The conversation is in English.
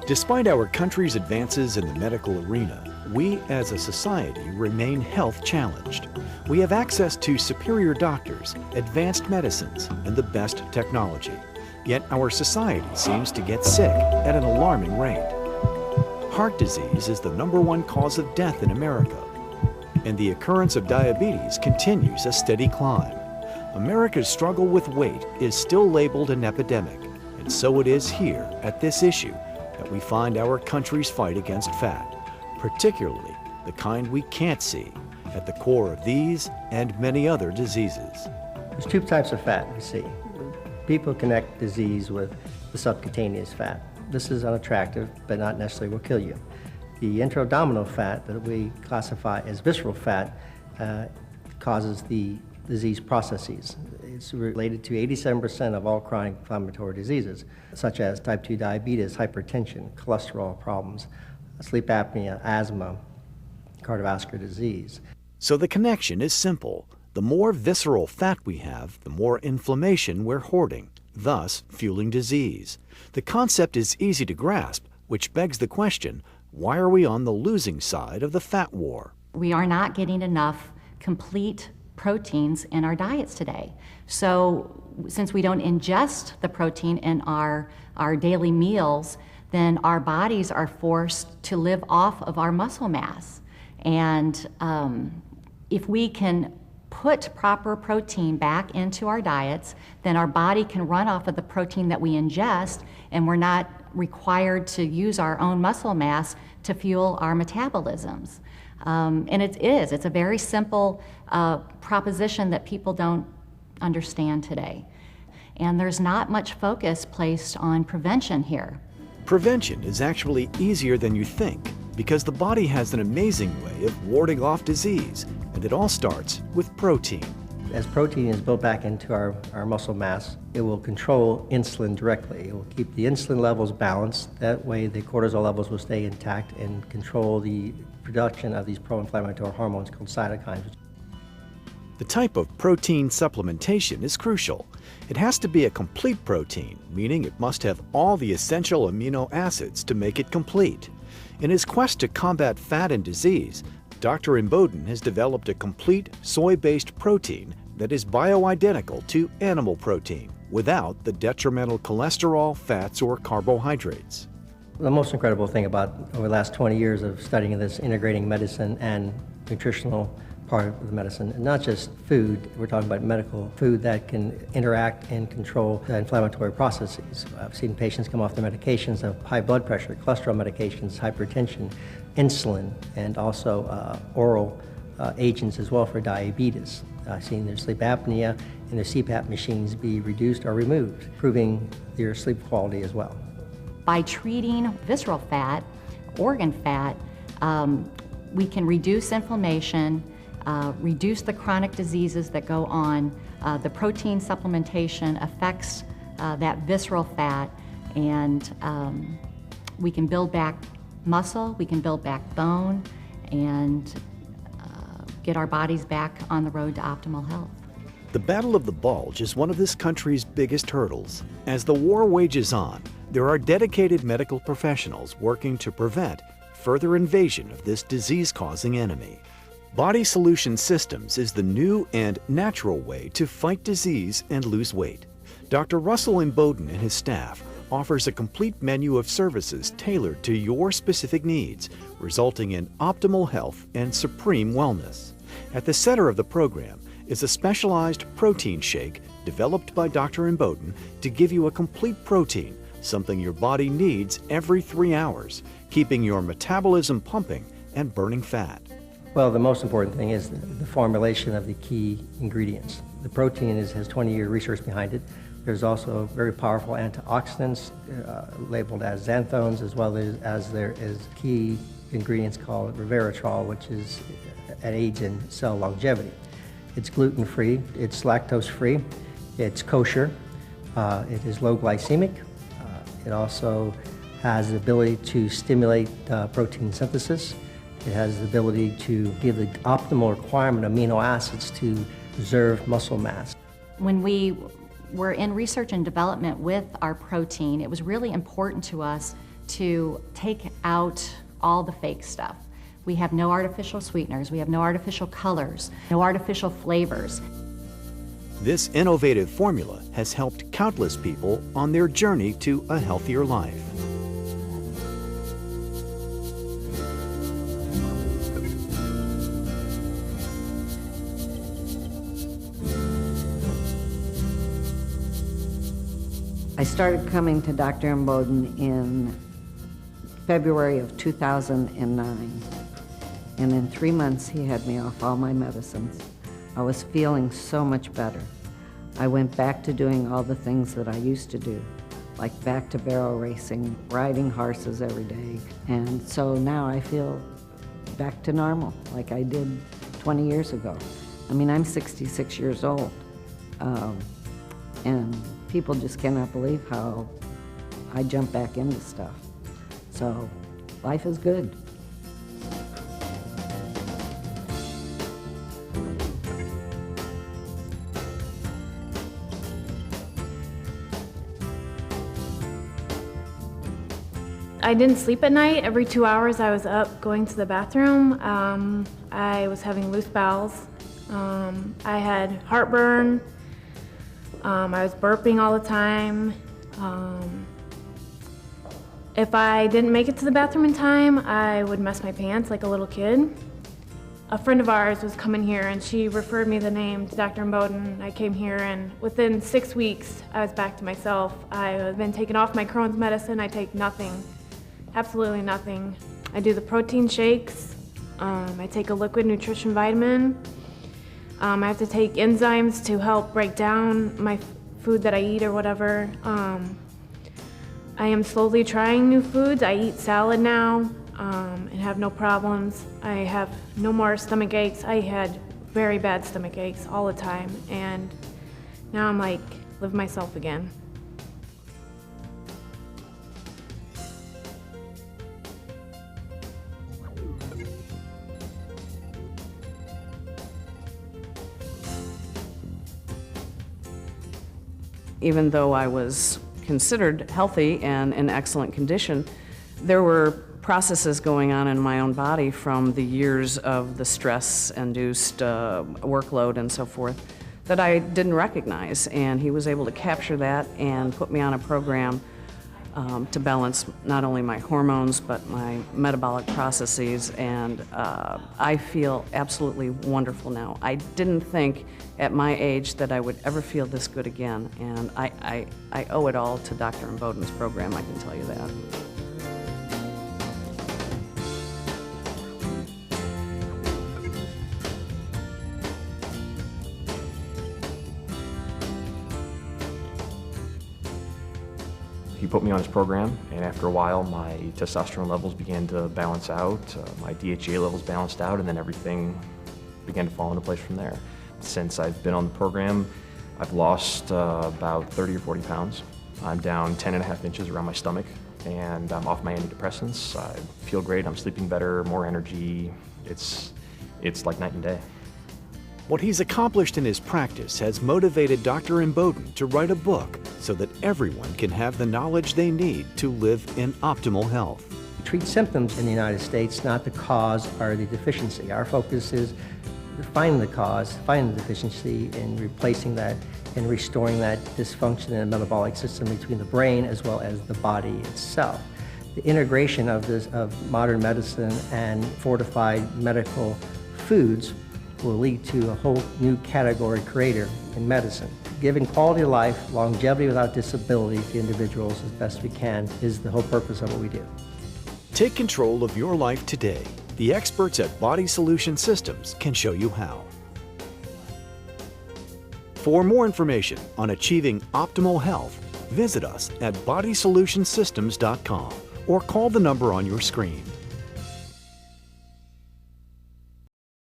Despite our country's advances in the medical arena, we as a society remain health challenged. We have access to superior doctors, advanced medicines, and the best technology. Yet our society seems to get sick at an alarming rate. Heart disease is the #1 cause of death in America, and the occurrence of diabetes continues a steady climb. America's struggle with weight is still labeled an epidemic, and so it is here at this issue that we find our country's fight against fat, particularly the kind we can't see, at the core of these and many other diseases. There's two types of fat we see. People connect disease with the subcutaneous fat. This is unattractive, but not necessarily will kill you. The intra-abdominal fat that we classify as visceral fat causes the disease processes. It's related to 87% of all chronic inflammatory diseases, such as type 2 diabetes, hypertension, cholesterol problems, sleep apnea, asthma, cardiovascular disease. So the connection is simple. The more visceral fat we have, the more inflammation we're hoarding, thus fueling disease. The concept is easy to grasp, which begs the question, why are we on the losing side of the fat war? We are not getting enough complete proteins in our diets today. So since we don't ingest the protein in our daily meals, then our bodies are forced to live off of our muscle mass. And if we can put proper protein back into our diets, then our body can run off of the protein that we ingest, and we're not required to use our own muscle mass to fuel our metabolisms. And it's a very simple proposition that people don't understand today. And there's not much focus placed on prevention here. Prevention is actually easier than you think because the body has an amazing way of warding off disease, and it all starts with protein. As protein is built back into our muscle mass, it will control insulin directly. It will keep the insulin levels balanced. That way the cortisol levels will stay intact and control the production of these pro-inflammatory hormones called cytokines. The type of protein supplementation is crucial. It has to be a complete protein, meaning it must have all the essential amino acids to make it complete. In his quest to combat fat and disease, Dr. Imboden has developed a complete soy-based protein that is bioidentical to animal protein without the detrimental cholesterol, fats, or carbohydrates. The most incredible thing about over the last 20 years of studying this integrating medicine and nutritional part of the medicine, and not just food, we're talking about medical food that can interact and control the inflammatory processes. I've seen patients come off their medications of high blood pressure, cholesterol medications, hypertension, insulin, and also oral agents as well for diabetes. I've seen their sleep apnea and their CPAP machines be reduced or removed, improving their sleep quality as well. By treating visceral fat, organ fat, we can reduce inflammation, reduce the chronic diseases that go on. The protein supplementation affects that visceral fat, and we can build back muscle, we can build back bone, and get our bodies back on the road to optimal health. The battle of the bulge is one of this country's biggest hurdles. As the war wages on, there are dedicated medical professionals working to prevent further invasion of this disease-causing enemy. Body Solution Systems is the new and natural way to fight disease and lose weight. Dr. Russell Imboden and his staff offers a complete menu of services tailored to your specific needs, resulting in optimal health and supreme wellness. At the center of the program is a specialized protein shake developed by Dr. Imboden to give you a complete protein, something your body needs every 3 hours, keeping your metabolism pumping and burning fat. Well, the most important thing is the formulation of the key ingredients. The protein has 20-year research behind it. There's also very powerful antioxidants labeled as xanthones, as well as there is key ingredients called resveratrol, which is an aid in cell longevity. It's gluten-free, it's lactose-free, it's kosher, it is low glycemic. It also has the ability to stimulate protein synthesis. It has the ability to give the optimal requirement of amino acids to preserve muscle mass. When we were in research and development with our protein, it was really important to us to take out all the fake stuff. We have no artificial sweeteners, we have no artificial colors, no artificial flavors. This innovative formula has helped countless people on their journey to a healthier life. I started coming to Dr. Imboden in February of 2009. And in 3 months, he had me off all my medicines. I was feeling so much better. I went back to doing all the things that I used to do, like back to barrel racing, riding horses every day. And so now I feel back to normal, like I did 20 years ago. I mean, I'm 66 years old. And people just cannot believe how I jump back into stuff. So life is good. I didn't sleep at night. Every 2 hours I was up going to the bathroom. I was having loose bowels. I had heartburn. I was burping all the time. If I didn't make it to the bathroom in time, I would mess my pants like a little kid. A friend of ours was coming here and she referred me the name to Dr. Imboden. I came here and within 6 weeks, I was back to myself. I've been taking off my Crohn's medicine. I take nothing, absolutely nothing. I do the protein shakes. I take a liquid nutrition vitamin. I have to take enzymes to help break down my food that I eat or whatever. I am slowly trying new foods. I eat salad now and have no problems. I have no more stomach aches. I had very bad stomach aches all the time, and now I'm like, live myself again. Even though I was considered healthy and in excellent condition, there were processes going on in my own body from the years of the stress-induced workload and so forth that I didn't recognize. And he was able to capture that and put me on a program to balance not only my hormones but my metabolic processes, and I feel absolutely wonderful now. I didn't think at my age that I would ever feel this good again, and I owe it all to Dr. Imboden's program, I can tell you that. He put me on his program, and after a while my testosterone levels began to balance out, my DHEA levels balanced out, and then everything began to fall into place from there. Since I've been on the program, I've lost about 30 or 40 pounds. I'm down 10.5 inches around my stomach, and I'm off my antidepressants. I feel great, I'm sleeping better, more energy. It's like night and day. What he's accomplished in his practice has motivated Dr. Imboden to write a book so that everyone can have the knowledge they need to live in optimal health. We treat symptoms in the United States, not the cause or the deficiency. Our focus is finding the cause, finding the deficiency, and replacing that and restoring that dysfunction in the metabolic system between the brain as well as the body itself. The integration of modern medicine and fortified medical foods will lead to a whole new category creator in medicine. Giving quality of life, longevity without disability to individuals as best we can is the whole purpose of what we do. Take control of your life today. The experts at Body Solution Systems can show you how. For more information on achieving optimal health, visit us at bodysolutionsystems.com or call the number on your screen.